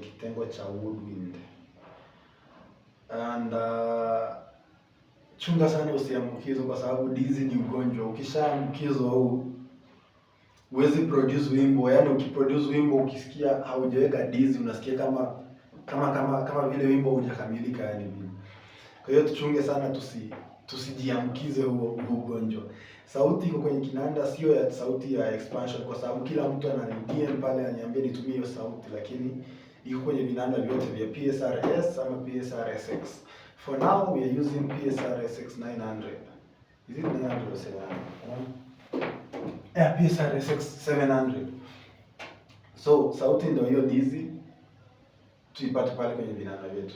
kitengo cha woodwind. And chunga sana usiambukizwe, kwa sababu dizi ni ugonjwa. Ukishaambukizwa huu huwezi produce wimbo. Yaani ukiproduce wimbo ukisikia haujaweka dizi unasikia kama vile wimbo hujakamilika yani vile. Kwa hiyo tuchunge sana tusijiambukize huo ugonjwa. Sauti iko kwenye kinanda, sio ya sauti ya expansion, kwa sababu kila mtu ana DM pale aniambia nitumie hiyo sauti, lakini iko kwenye vinanda vyote vya PSRS ama PSRSX. For now we are using PSRSX 900. Is it 900 or 700? Yeah, PSRSX 700. So sauti ndio hiyo dizi tuipate pale kwenye vinanda vyetu.